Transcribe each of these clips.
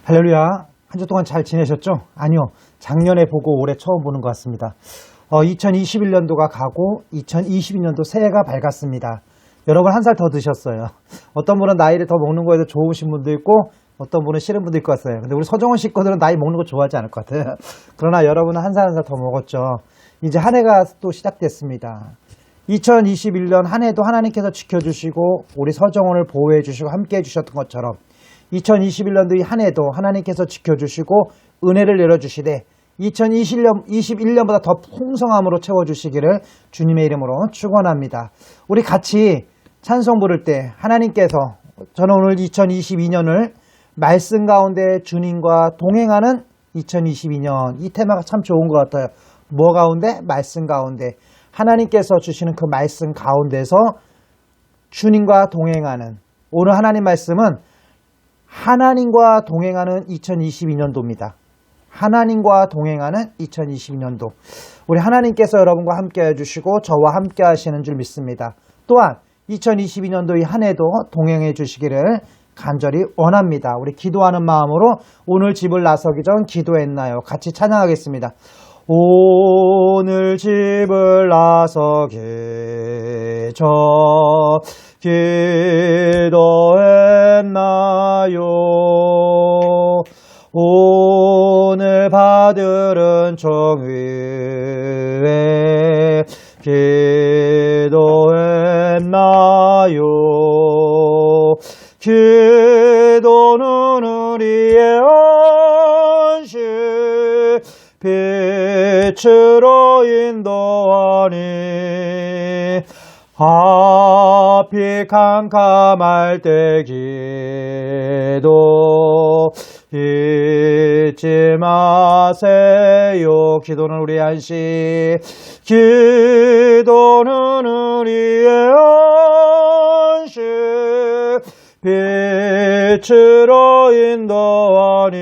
할렐루야. 한 주 동안 잘 지내셨죠? 아니요. 작년에 보고 올해 처음 보는 것 같습니다. 2021년도가 가고 2022년도 새해가 밝았습니다. 여러분 한 살 더 드셨어요. 어떤 분은 나이를 더 먹는 거에도 좋으신 분도 있고 어떤 분은 싫은 분도 있을 것 같아요. 근데 우리 서정원 식구들은 나이 먹는 거 좋아하지 않을 것 같아요. 그러나 여러분은 한 살 한 살 더 먹었죠. 이제 한 해가 또 시작됐습니다. 2021년 한 해도 하나님께서 지켜주시고 우리 서정원을 보호해 주시고 함께 해주셨던 것처럼 2021년도 이 한 해도 하나님께서 지켜주시고 은혜를 내려주시되 2021년보다 더 풍성함으로 채워주시기를 주님의 이름으로 축원합니다. 우리 같이 찬송 부를 때 하나님께서 저는 오늘 2022년을 말씀 가운데 주님과 동행하는 2022년 이 테마가 참 좋은 것 같아요. 뭐 가운데? 말씀 가운데. 하나님께서 주시는 그 말씀 가운데서 주님과 동행하는 오늘 하나님 말씀은 하나님과 동행하는 2022년도입니다. 하나님과 동행하는 2022년도. 우리 하나님께서 여러분과 함께 해주시고 저와 함께 하시는 줄 믿습니다. 또한 2022년도 이 한 해도 동행해 주시기를 간절히 원합니다. 우리 기도하는 마음으로 오늘 집을 나서기 전 기도했나요? 같이 찬양하겠습니다. 오늘 집을 나서기 전 기도했나요? 오늘 받으른 정의에 기도했나요? 기도는 우리의 안식 빛으로 인도하니 앞이 캄캄할 때 기도 잊지 마세요. 기도는 우리의 안식 기도는 우리의 안식 빛으로 인도하니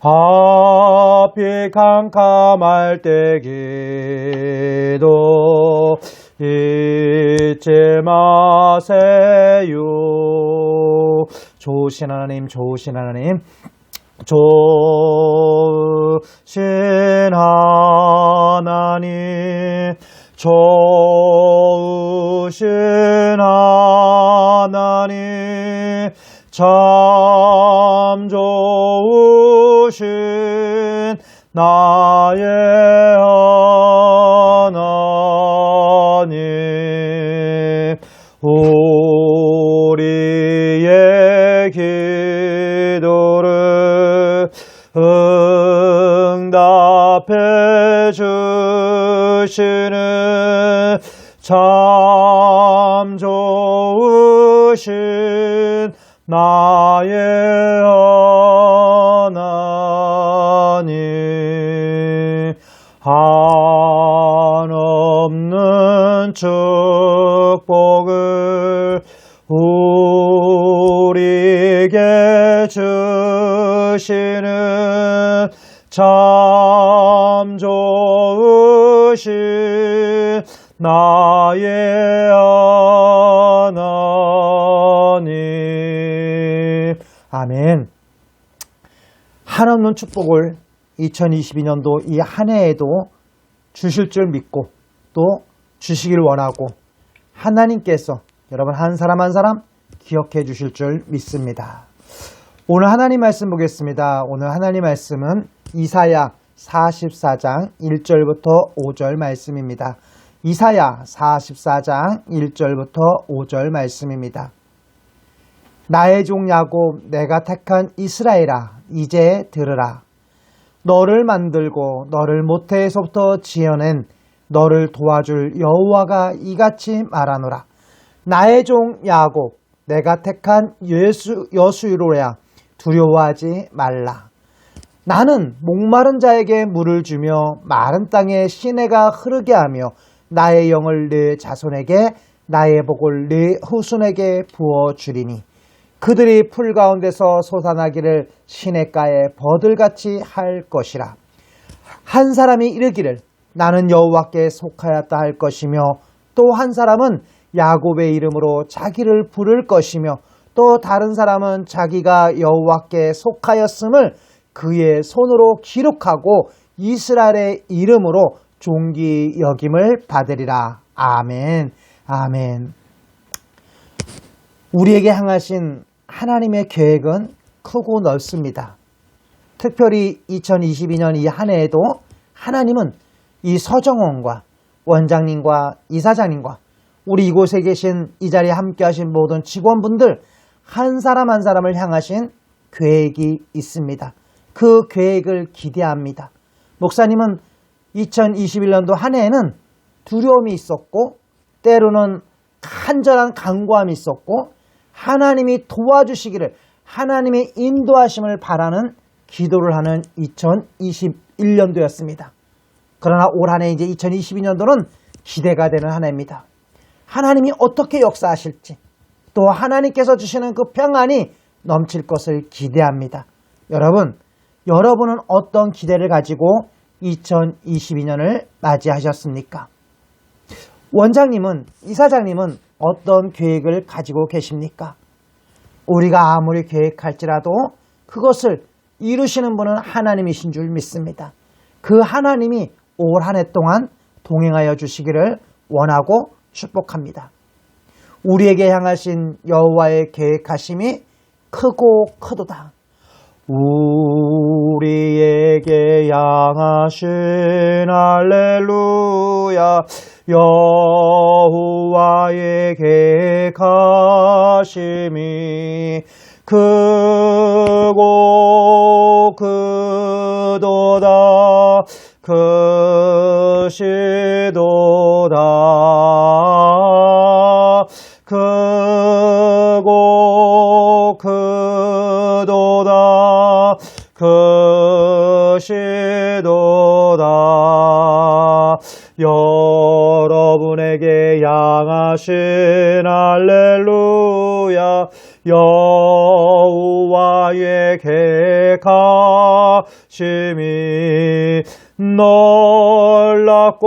앞이 캄캄할 때 기도 잊지 마세요. 좋으신 하나님, 좋으신 하나님, 좋으신 하나님, 좋으신 하나님, 참 좋으신 나의 하나님, 우리의 기도를 응답해 주시는 참 좋으신 나의 하나님, 한없는 축복을 우리에게 주시는 참 좋으신 나의 하나님. 아멘. 한없는 축복을 2022년도 이 한 해에도 주실 줄 믿고 또 주시길 원하고 하나님께서 여러분 한 사람 한 사람 기억해 주실 줄 믿습니다. 오늘 하나님 말씀 보겠습니다. 오늘 하나님 말씀은 이사야 44장 1절부터 5절 말씀입니다. 이사야 44장 1절부터 5절 말씀입니다. 나의 종 야곱 내가 택한 이스라엘아 이제 들으라. 너를 만들고 너를 모태에서부터 지어낸 너를 도와줄 여호와가 이같이 말하노라. 나의 종 야곱 내가 택한 여수이로야 두려워하지 말라. 나는 목마른 자에게 물을 주며 마른 땅에 시내가 흐르게 하며 나의 영을 네 자손에게 나의 복을 네 후손에게 부어주리니 그들이 풀 가운데서 솟아나기를 시냇가에 버들같이 할 것이라. 한 사람이 이르기를 나는 여호와께 속하였다 할 것이며 또 한 사람은 야곱의 이름으로 자기를 부를 것이며 또 다른 사람은 자기가 여호와께 속하였음을 그의 손으로 기록하고 이스라엘의 이름으로 존귀 여김을 받으리라. 아멘. 아멘. 우리에게 향하신 하나님의 계획은 크고 넓습니다. 특별히 2022년 이 한 해에도 하나님은 이 서정원과 원장님과 이사장님과 우리 이곳에 계신 이 자리에 함께 하신 모든 직원분들 한 사람 한 사람을 향하신 계획이 있습니다. 그 계획을 기대합니다. 목사님은 2021년도 한 해에는 두려움이 있었고 때로는 간절한 간구함이 있었고 하나님이 도와주시기를 하나님의 인도하심을 바라는 기도를 하는 2021년도였습니다. 그러나 올 한 해 이제 2022년도는 기대가 되는 한 해입니다. 하나님이 어떻게 역사하실지 또 하나님께서 주시는 그 평안이 넘칠 것을 기대합니다. 여러분은 어떤 기대를 가지고 2022년을 맞이하셨습니까? 원장님은, 이사장님은 어떤 계획을 가지고 계십니까? 우리가 아무리 계획할지라도 그것을 이루시는 분은 하나님이신 줄 믿습니다. 그 하나님이 올 한 해 동안 동행하여 주시기를 원하고 축복합니다. 우리에게 향하신 여호와의 계획하심이 크고 크도다. 우리에게 향하신 할렐루야 여호와의 계획하심이 크고 크도다 크시도다 크고 크도다 크시도다 여러분에게 향하신 할렐루야 여호와의 계획하심이 놀랍고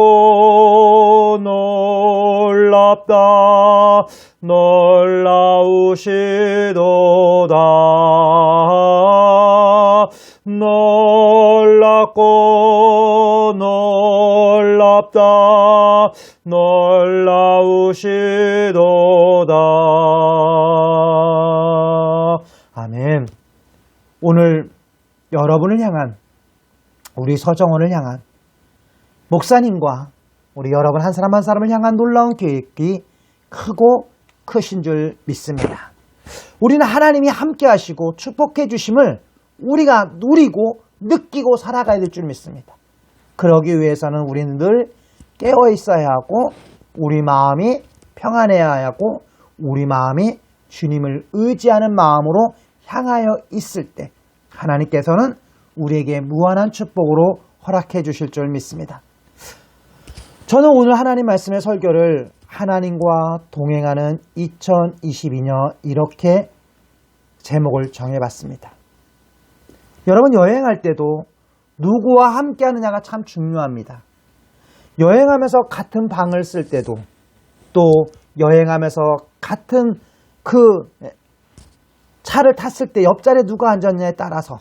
놀랍다 놀라우시도다 놀랍고 놀랍다 놀라우시도다. 아멘. 오늘 여러분을 향한 우리 서정원을 향한 목사님과 우리 여러분 한 사람 한 사람을 향한 놀라운 계획이 크고 크신 줄 믿습니다. 우리는 하나님이 함께 하시고 축복해 주심을 우리가 누리고 느끼고 살아가야 될 줄 믿습니다. 그러기 위해서는 우리는 늘 깨어 있어야 하고 우리 마음이 평안해야 하고 우리 마음이 주님을 의지하는 마음으로 향하여 있을 때 하나님께서는 우리에게 무한한 축복으로 허락해 주실 줄 믿습니다. 저는 오늘 하나님 말씀의 설교를 하나님과 동행하는 2022년 이렇게 제목을 정해봤습니다. 여러분 여행할 때도 누구와 함께 하느냐가 참 중요합니다. 여행하면서 같은 방을 쓸 때도 또 여행하면서 같은 그 차를 탔을 때 옆자리에 누가 앉았냐에 따라서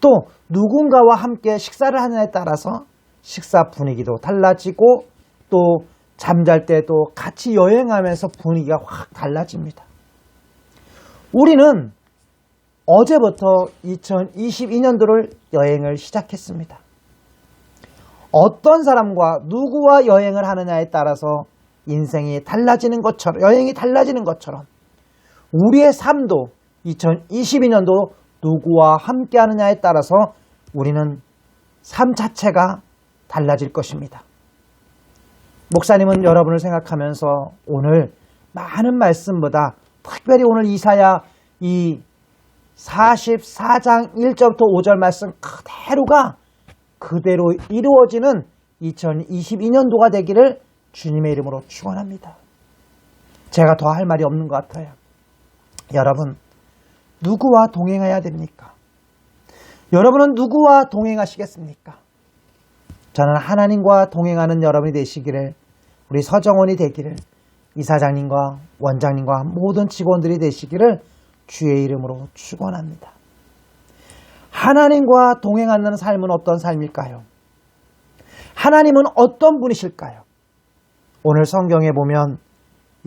또 누군가와 함께 식사를 하느냐에 따라서 식사 분위기도 달라지고 또 잠잘 때도 같이 여행하면서 분위기가 확 달라집니다. 우리는 어제부터 2022년도를 여행을 시작했습니다. 어떤 사람과 누구와 여행을 하느냐에 따라서 인생이 달라지는 것처럼 여행이 달라지는 것처럼 우리의 삶도 2022년도 누구와 함께 하느냐에 따라서 우리는 삶 자체가 달라질 것입니다. 목사님은 여러분을 생각하면서 오늘 많은 말씀보다 특별히 오늘 이사야 이 44장 1절부터 5절 말씀 그대로가 그대로 이루어지는 2022년도가 되기를 주님의 이름으로 축원합니다. 제가 더 할 말이 없는 것 같아요. 여러분 누구와 동행해야 됩니까? 여러분은 누구와 동행하시겠습니까? 저는 하나님과 동행하는 여러분이 되시기를 우리 서정원이 되기를 이사장님과 원장님과 모든 직원들이 되시기를 주의 이름으로 축원합니다. 하나님과 동행하는 삶은 어떤 삶일까요? 하나님은 어떤 분이실까요? 오늘 성경에 보면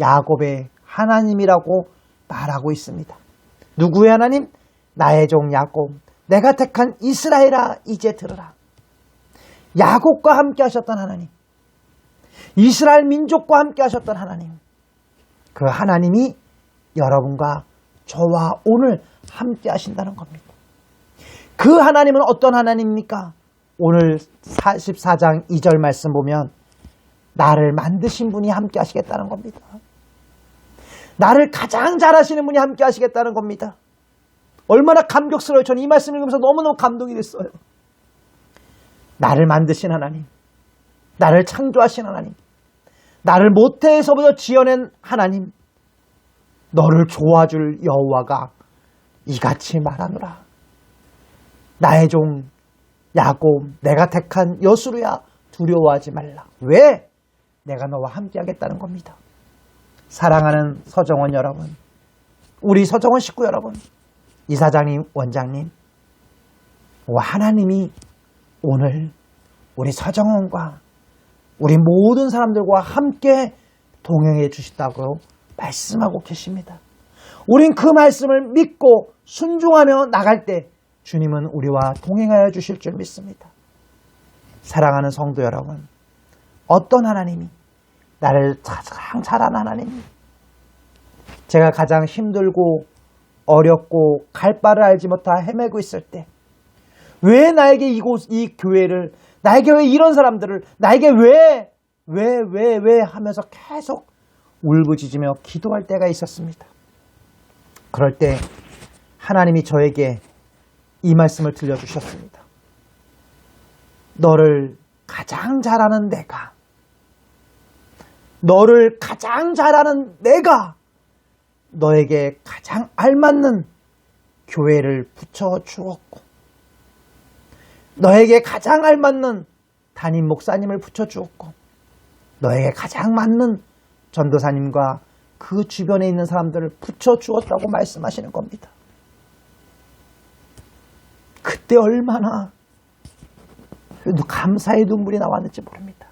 야곱의 하나님이라고 말하고 있습니다. 누구의 하나님? 나의 종 야곱, 내가 택한 이스라엘아 이제 들으라. 야곱과 함께 하셨던 하나님, 이스라엘 민족과 함께 하셨던 하나님, 그 하나님이 여러분과 저와 오늘 함께 하신다는 겁니다. 그 하나님은 어떤 하나님입니까? 오늘 44장 2절 말씀 보면 나를 만드신 분이 함께 하시겠다는 겁니다. 나를 가장 잘하시는 분이 함께 하시겠다는 겁니다. 얼마나 감격스러워요. 저는 이 말씀 읽으면서 너무너무 감동이 됐어요. 나를 만드신 하나님, 나를 창조하신 하나님, 나를 모태에서부터 지어낸 하나님, 너를 도와줄 여호와가 이같이 말하노라. 나의 종 야곱, 내가 택한 여수루야, 두려워하지 말라. 왜? 내가 너와 함께 하겠다는 겁니다. 사랑하는 서정원 여러분, 우리 서정원 식구 여러분, 이사장님, 원장님, 하나님이 오늘 우리 서정원과 우리 모든 사람들과 함께 동행해 주시다고 말씀하고 계십니다. 우린 그 말씀을 믿고 순종하며 나갈 때 주님은 우리와 동행하여 주실 줄 믿습니다. 사랑하는 성도 여러분, 어떤 하나님이 나를 가장 잘하는 하나님, 제가 가장 힘들고 어렵고 갈 바를 알지 못하 헤매고 있을 때 왜 나에게 이 교회를, 나에게 왜 이런 사람들을, 나에게 왜 하면서 계속 울부짖으며 기도할 때가 있었습니다. 그럴 때 하나님이 저에게 이 말씀을 들려주셨습니다. 너를 가장 잘하는 내가, 너를 가장 잘하는 내가 너에게 가장 알맞는 교회를 붙여주었고, 너에게 가장 알맞는 담임 목사님을 붙여주었고, 너에게 가장 맞는 전도사님과 그 주변에 있는 사람들을 붙여주었다고 말씀하시는 겁니다. 그때 얼마나 감사의 눈물이 나왔는지 모릅니다.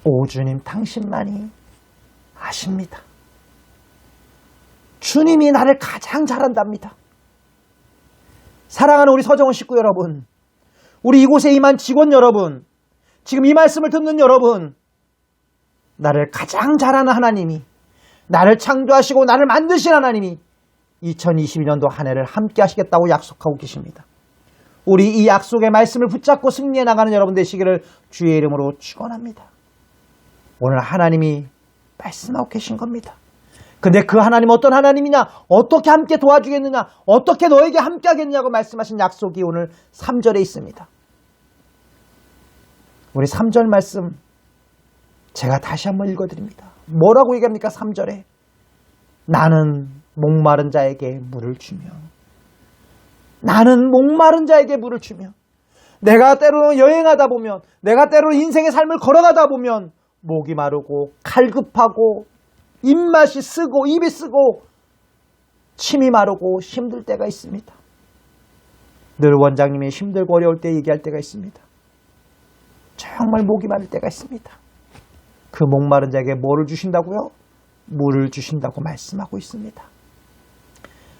오 주님, 당신만이 아십니다. 주님이 나를 가장 잘한답니다. 사랑하는 우리 서정원 식구 여러분, 우리 이곳에 임한 직원 여러분, 지금 이 말씀을 듣는 여러분, 나를 가장 잘하는 하나님이, 나를 창조하시고 나를 만드신 하나님이 2022년도 한 해를 함께 하시겠다고 약속하고 계십니다. 우리 이 약속의 말씀을 붙잡고 승리해 나가는 여러분 되시기를 주의 이름으로 축원합니다. 오늘 하나님이 말씀하고 계신 겁니다. 근데 그 하나님 어떤 하나님이냐? 어떻게 함께 도와주겠느냐? 어떻게 너에게 함께 하겠냐고 말씀하신 약속이 오늘 3절에 있습니다. 우리 3절 말씀 제가 다시 한번 읽어드립니다. 뭐라고 얘기합니까? 3절에 나는 목마른 자에게 물을 주며, 나는 목마른 자에게 물을 주며, 내가 때로는 여행하다 보면, 내가 때로는 인생의 삶을 걸어가다 보면 목이 마르고 갈급하고 입맛이 쓰고 입이 쓰고 침이 마르고 힘들 때가 있습니다. 늘 원장님이 힘들고 어려울 때 얘기할 때가 있습니다. 정말 목이 마를 때가 있습니다. 그 목마른 자에게 뭐를 주신다고요? 물을 주신다고 말씀하고 있습니다.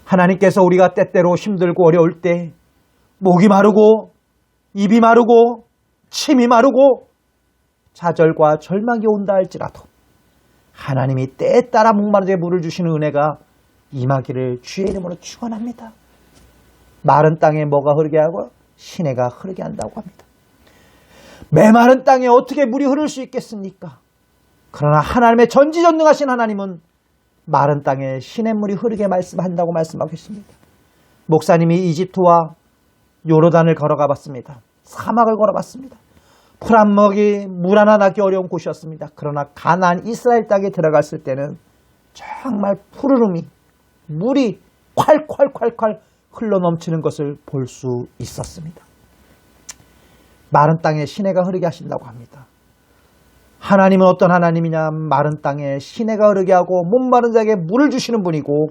하나님께서 우리가 때때로 힘들고 어려울 때 목이 마르고 입이 마르고 침이 마르고 좌절과 절망이 온다 할지라도 하나님이 때에 따라 목마른 자에게 물을 주시는 은혜가 임하기를 주의 이름으로 축원합니다. 마른 땅에 뭐가 흐르게 하고 시내가 흐르게 한다고 합니다. 메마른 땅에 어떻게 물이 흐를 수 있겠습니까? 그러나 하나님의 전지전능하신 하나님은 마른 땅에 시냇물이 흐르게 말씀한다고 말씀하고 계십니다. 목사님이 이집트와 요르단을 걸어가 봤습니다. 사막을 걸어봤습니다. 풀 한 먹이 물 하나 나기 어려운 곳이었습니다. 그러나 가나안 이스라엘 땅에 들어갔을 때는 정말 푸르름이 물이 콸콸콸콸 흘러넘치는 것을 볼 수 있었습니다. 마른 땅에 시내가 흐르게 하신다고 합니다. 하나님은 어떤 하나님이냐? 마른 땅에 시내가 흐르게 하고 목마른 자에게 물을 주시는 분이고,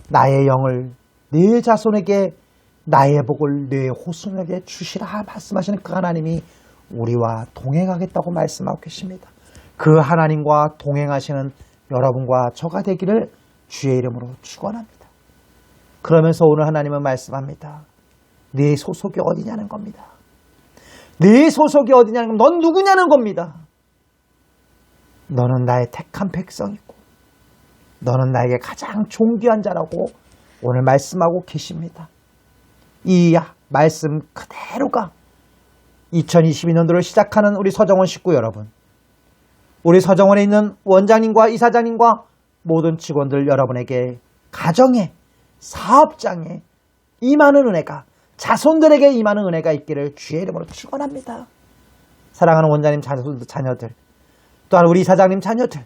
나의 영을 네 자손에게, 나의 복을 네 후손에게 주시라 말씀하시는 그 하나님이 우리와 동행하겠다고 말씀하고 계십니다. 그 하나님과 동행하시는 여러분과 저가 되기를 주의 이름으로 축원합니다. 그러면서 오늘 하나님은 말씀합니다. 네 소속이 어디냐는 겁니다. 네 소속이 어디냐는 겁니다. 넌 누구냐는 겁니다. 너는 나의 택한 백성이고 너는 나에게 가장 존귀한 자라고 오늘 말씀하고 계십니다. 이 말씀 그대로가 2022년도를 시작하는 우리 서정원 식구 여러분, 우리 서정원에 있는 원장님과 이사장님과 모든 직원들 여러분에게 가정에, 사업장에 임하는 은혜가, 자손들에게 임하는 은혜가 있기를 주의 이름으로 축원합니다. 사랑하는 원장님 자녀들, 또한 우리 이사장님 자녀들,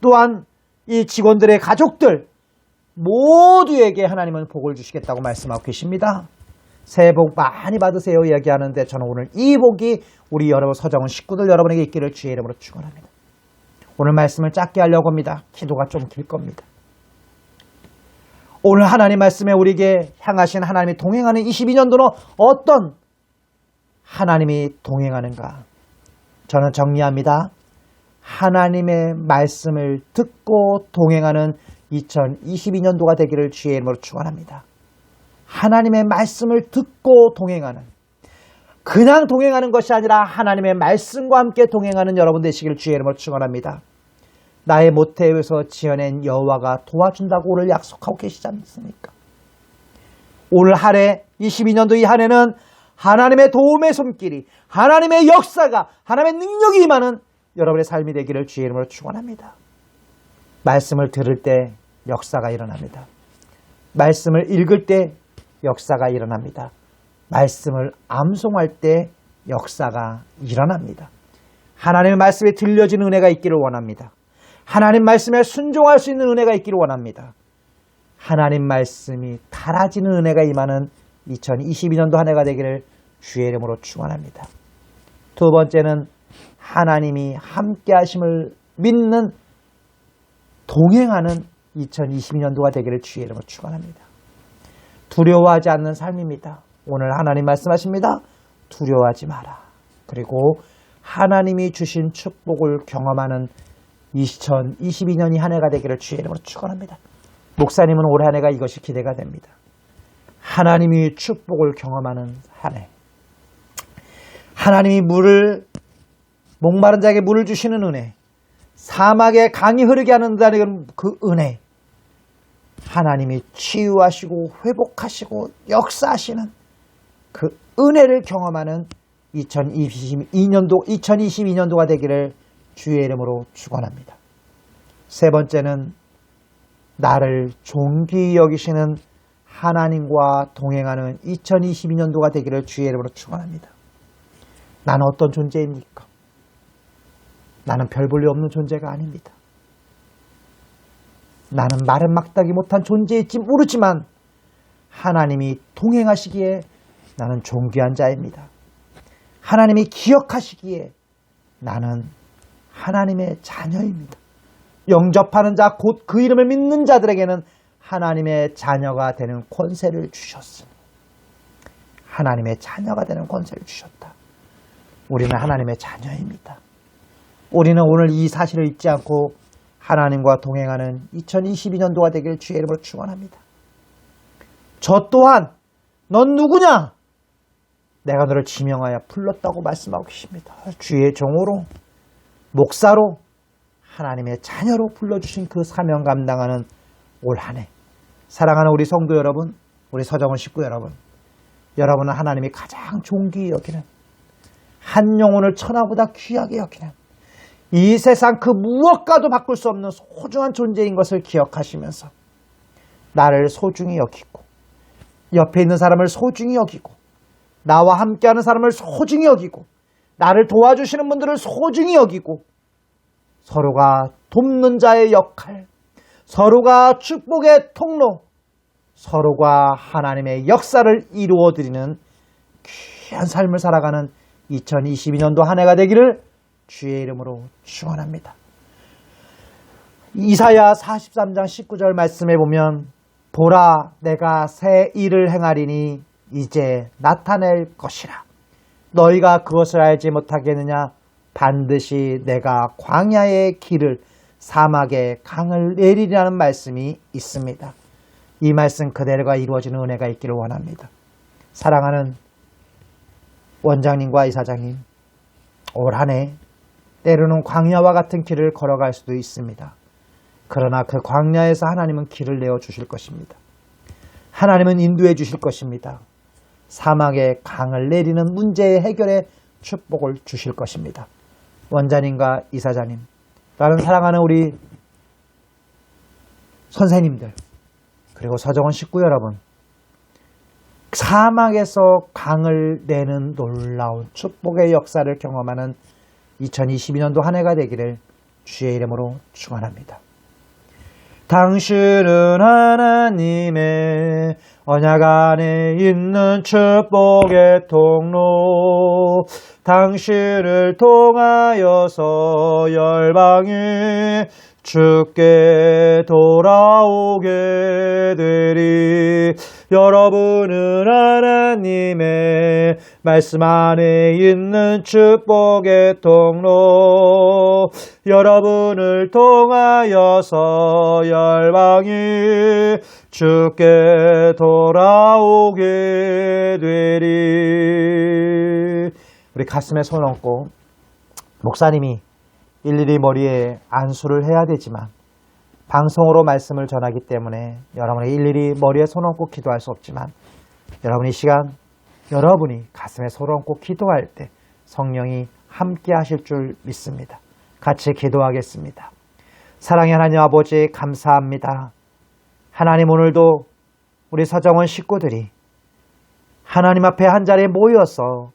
또한 이 직원들의 가족들 모두에게 하나님은 복을 주시겠다고 말씀하고 계십니다. 새해 복 많이 받으세요 이야기하는데, 저는 오늘 이 복이 우리 여러분 서정원 식구들 여러분에게 있기를 주의 이름으로 축원합니다. 오늘 말씀을 짧게 하려고 합니다. 기도가 좀 길 겁니다. 오늘 하나님 말씀에 우리에게 향하신 하나님이 동행하는 22년도는 어떤 하나님이 동행하는가? 저는 정리합니다. 하나님의 말씀을 듣고 동행하는 2022년도가 되기를 주의 이름으로 축원합니다. 하나님의 말씀을 듣고 동행하는, 그냥 동행하는 것이 아니라 하나님의 말씀과 함께 동행하는 여러분 되시기를 주의 이름으로 축원합니다. 나의 모태에서 지어낸 여호와가 도와준다고 오늘 약속하고 계시지 않습니까? 올 한 해 22년도 이 한 해는 하나님의 도움의 손길이, 하나님의 역사가, 하나님의 능력이 임하는 여러분의 삶이 되기를 주의 이름으로 축원합니다. 말씀을 들을 때 역사가 일어납니다. 말씀을 읽을 때 역사가 일어납니다. 말씀을 암송할 때 역사가 일어납니다. 하나님의 말씀에 들려지는 은혜가 있기를 원합니다. 하나님 말씀에 순종할 수 있는 은혜가 있기를 원합니다. 하나님 말씀이 달아지는 은혜가 임하는 2022년도 한 해가 되기를 주의 이름으로 축원합니다. 두 번째는 하나님이 함께 하심을 믿는, 동행하는 2022년도가 되기를 주의 이름으로 축원합니다. 두려워하지 않는 삶입니다. 오늘 하나님 말씀하십니다. 두려워하지 마라. 그리고 하나님이 주신 축복을 경험하는 2022년이 한 해가 되기를 주의 이름으로 축원합니다. 목사님은 올해 한 해가 이것이 기대가 됩니다. 하나님이 축복을 경험하는 한 해. 하나님이 목마른 자에게 물을 주시는 은혜, 사막에 강이 흐르게 하는 그 은혜, 하나님이 치유하시고 회복하시고 역사하시는 그 은혜를 경험하는 2022년도가 되기를 주의 이름으로 축원합니다. 세 번째는 나를 존귀히 여기시는 하나님과 동행하는 2022년도가 되기를 주의 이름으로 축원합니다. 나는 어떤 존재입니까? 나는 별 볼 일 없는 존재가 아닙니다. 나는 말은 막다기 못한 존재일지 모르지만 하나님이 동행하시기에 나는 존귀한 자입니다. 하나님이 기억하시기에 나는 하나님의 자녀입니다. 영접하는 자, 곧 그 이름을 믿는 자들에게는 하나님의 자녀가 되는 권세를 주셨습니다. 하나님의 자녀가 되는 권세를 주셨다. 우리는 하나님의 자녀입니다. 우리는 오늘 이 사실을 잊지 않고 하나님과 동행하는 2022년도가 되기를 주의 이름으로 축원합니다. 저 또한 넌 누구냐? 내가 너를 지명하여 불렀다고 말씀하고 계십니다. 주의 종으로, 목사로, 하나님의 자녀로 불러주신 그 사명 감당하는 올 한 해, 사랑하는 우리 성도 여러분, 우리 서정원 식구 여러분, 여러분은 하나님이 가장 존귀히 여기는, 한 영혼을 천하보다 귀하게 여기는, 이 세상 그 무엇과도 바꿀 수 없는 소중한 존재인 것을 기억하시면서 나를 소중히 여기고, 옆에 있는 사람을 소중히 여기고, 나와 함께하는 사람을 소중히 여기고, 나를 도와주시는 분들을 소중히 여기고, 서로가 돕는 자의 역할, 서로가 축복의 통로, 서로가 하나님의 역사를 이루어드리는 귀한 삶을 살아가는 2022년도 한 해가 되기를 주의 이름으로 축원합니다. 이사야 43장 19절 말씀에 보면 보라 내가 새 일을 행하리니 이제 나타낼 것이라. 너희가 그것을 알지 못하겠느냐? 반드시 내가 광야의 길을 사막에 강을 내리리라는 말씀이 있습니다. 이 말씀 그대로가 이루어지는 은혜가 있기를 원합니다. 사랑하는 원장님과 이사장님, 올 한 해 때로는 광야와 같은 길을 걸어갈 수도 있습니다. 그러나 그 광야에서 하나님은 길을 내어 주실 것입니다. 하나님은 인도해 주실 것입니다. 사막에 강을 내리는 문제의 해결에 축복을 주실 것입니다. 원장님과 이사장님, 다른 사랑하는 우리 선생님들, 그리고 서정원 식구 여러분, 사막에서 강을 내는 놀라운 축복의 역사를 경험하는 2022년도 한 해가 되기를 주의 이름으로 축원합니다. 당신은 하나님의 언약 안에 있는 축복의 통로, 당신을 통하여서 열방이 주께 돌아오게 되리. 여러분은 하나님의 말씀 안에 있는 축복의 통로, 여러분을 통하여서 열방이 주께 돌아오게 되리. 우리 가슴에 손 얹고, 목사님이 일일이 머리에 안수를 해야 되지만 방송으로 말씀을 전하기 때문에 여러분이 일일이 머리에 손 얹고 기도할 수 없지만, 여러분 이 시간 여러분이 가슴에 손 얹고 기도할 때 성령이 함께 하실 줄 믿습니다. 같이 기도하겠습니다. 사랑의 하나님 아버지, 감사합니다. 하나님, 오늘도 우리 서정원 식구들이 하나님 앞에 한자리에 모여서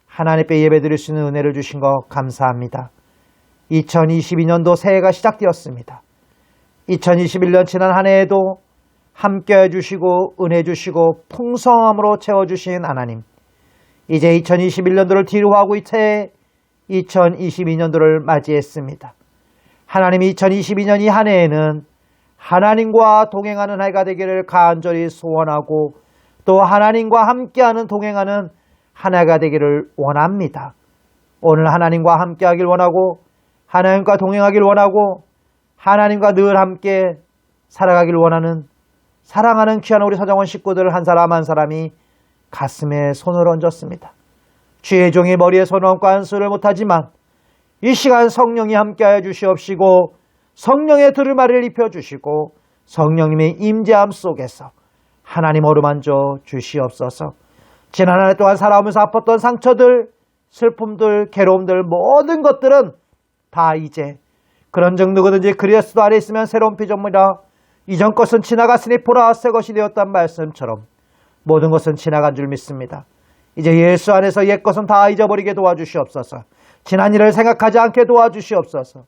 하나님께 예배드릴 수 있는 은혜를 주신 것 감사합니다. 2022년도 새해가 시작되었습니다. 2021년 지난 한 해에도 함께해 주시고 은혜 주시고 풍성함으로 채워주신 하나님, 이제 2021년도를 뒤로하고 이제 2022년도를 맞이했습니다. 하나님, 2022년 이 한 해에는 하나님과 동행하는 해가 되기를 간절히 소원하고, 또 하나님과 함께하는 동행하는 한 해가 되기를 원합니다. 오늘 하나님과 함께하길 원하고, 하나님과 동행하길 원하고, 하나님과 늘 함께 살아가길 원하는 사랑하는 귀한 우리 서정원 식구들 한 사람 한 사람이 가슴에 손을 얹었습니다. 주의 종이 머리에 손을 얹고 안수를 못하지만 이 시간 성령이 함께하여 주시옵시고, 성령의 두루마리를 입혀주시고 성령님의 임재함 속에서 하나님 어루만져 주시옵소서. 지난 한 해 동안 살아오면서 아팠던 상처들, 슬픔들, 괴로움들, 모든 것들은 다 이제 그런즉 누구든지 그리스도 안에 있으면 새로운 피조물이라, 이전 것은 지나갔으니 보라 새 것이 되었단 말씀처럼 모든 것은 지나간 줄 믿습니다. 이제 예수 안에서 옛 것은 다 잊어버리게 도와주시옵소서. 지난 일을 생각하지 않게 도와주시옵소서.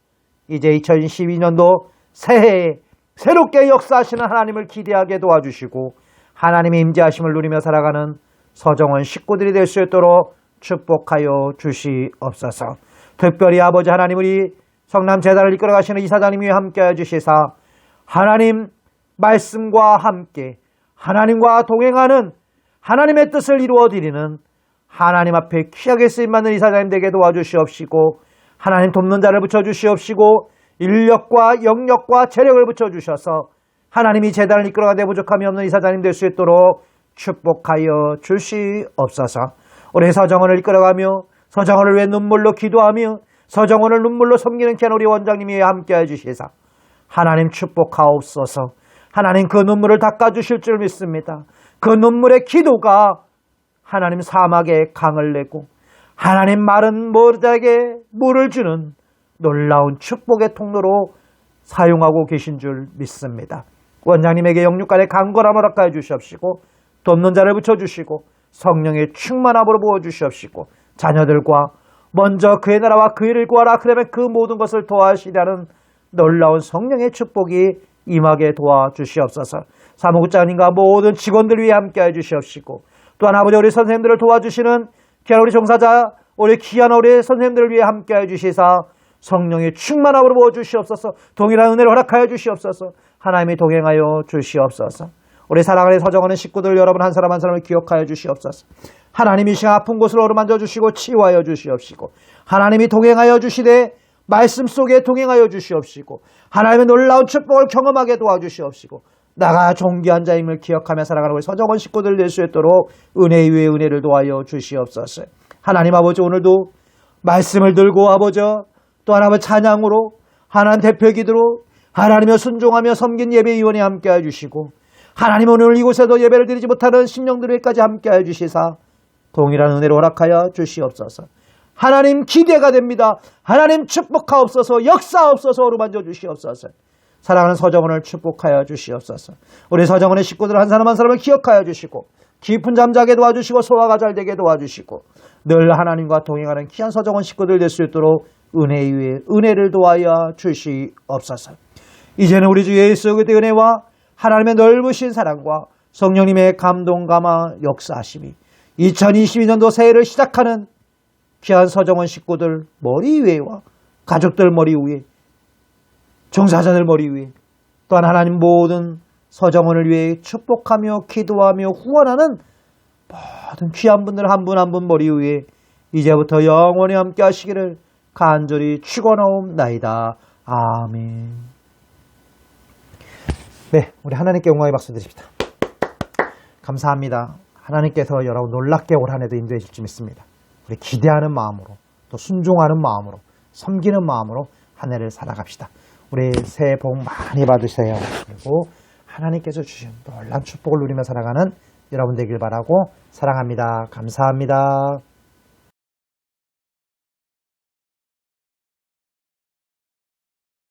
이제 2012년도 새해에 새롭게 역사하시는 하나님을 기대하게 도와주시고, 하나님의 임재하심을 누리며 살아가는 서정원 식구들이 될 수 있도록 축복하여 주시옵소서. 특별히 아버지 하나님, 우리 성남 제단을 이끌어 가시는 이사장님이 함께해 주시사 하나님 말씀과 함께 하나님과 동행하는 하나님의 뜻을 이루어 드리는 하나님 앞에 귀하게 쓰임받는 이사장님 되게 도와주시옵시고, 하나님 돕는 자를 붙여주시옵시고, 인력과 영력과 재력을 붙여주셔서 하나님이 제단을 이끌어가되 부족함이 없는 이사장님 될 수 있도록 축복하여 주시옵소서. 우리 서정원을 이끌어가며 서정원을 위해 눈물로 기도하며 서정원을 눈물로 섬기는 귀한 우리 원장님이 함께해 주시사 하나님 축복하옵소서. 하나님 그 눈물을 닦아주실 줄 믿습니다. 그 눈물의 기도가 하나님 사막에 강을 내고 하나님 마른 모르자에게 물을 주는 놀라운 축복의 통로로 사용하고 계신 줄 믿습니다. 원장님에게 영육간의 강건함을 허락하여 주시옵시고, 돕는 자를 붙여주시고 성령의 충만함으로 부어주시옵시고, 자녀들과 먼저 그의 나라와 그 일을 구하라, 그러면 그 모든 것을 도와주시라는 놀라운 성령의 축복이 임하게 도와주시옵소서. 사무국장님과 모든 직원들 위해 함께해 주시옵시고, 또한 아버지 우리 선생님들을 도와주시는 귀한 우리 종사자 우리 귀한 우리 선생님들을 위해 함께해 주시사 성령의 충만함으로 부어 주시옵소서. 동일한 은혜를 허락하여 주시옵소서. 하나님이 동행하여 주시옵소서. 우리 사랑하는 서정하는 식구들 여러분 한 사람 한 사람을 기억하여 주시옵소서. 하나님이 이 시간 아픈 곳을 어루만져 주시고 치유하여 주시옵시고, 하나님이 동행하여 주시되 말씀 속에 동행하여 주시옵시고, 하나님의 놀라운 축복을 경험하게 도와주시옵시고, 나가 존귀한 자임을 기억하며 살아가는 우리 서정원 식구들 될 수 있도록 은혜 위에 은혜를 도와여 주시옵소서. 하나님 아버지, 오늘도 말씀을 들고 아버지 또 하나님의 찬양으로 하나님 대표 기도로 하나님의 순종하며 섬긴 예배위원회 함께해 주시고, 하나님 오늘 이곳에도 예배를 드리지 못하는 심령들에까지 함께해 주시사 동일한 은혜로 허락하여 주시옵소서. 하나님 기대가 됩니다. 하나님 축복하옵소서. 역사하옵소서. 어루만져 주시옵소서. 사랑하는 서정원을 축복하여 주시옵소서. 우리 서정원의 식구들 한 사람 한 사람을 기억하여 주시고, 깊은 잠자게 도와주시고, 소화가 잘 되게 도와주시고, 늘 하나님과 동행하는 귀한 서정원 식구들 될 수 있도록 은혜 위에 은혜를 도와여 주시옵소서. 이제는 우리 주 예수 그리스도의 은혜와 하나님의 넓으신 사랑과 성령님의 감동 감화 역사하심이 2022년도 새해를 시작하는 귀한 서정원 식구들 머리 위에와 가족들 머리 위에, 종사자들 머리 위에, 또한 하나님 모든 서정원을 위해 축복하며 기도하며 후원하는 모든 귀한 분들 한 분 한 분 머리 위에 이제부터 영원히 함께 하시기를 간절히 축원하옵나이다. 아멘. 네, 우리 하나님께 영광의 박수 드립시다. 감사합니다. 하나님께서 여러분 놀랍게 올 한 해도 인도해 주실 줄 믿습니다. 우리 기대하는 마음으로, 또 순종하는 마음으로, 섬기는 마음으로 한 해를 살아갑시다. 우리 새해 복 많이 받으세요. 그리고 하나님께서 주신 놀라운 축복을 누리며 살아가는 여러분 되길 바라고, 사랑합니다. 감사합니다.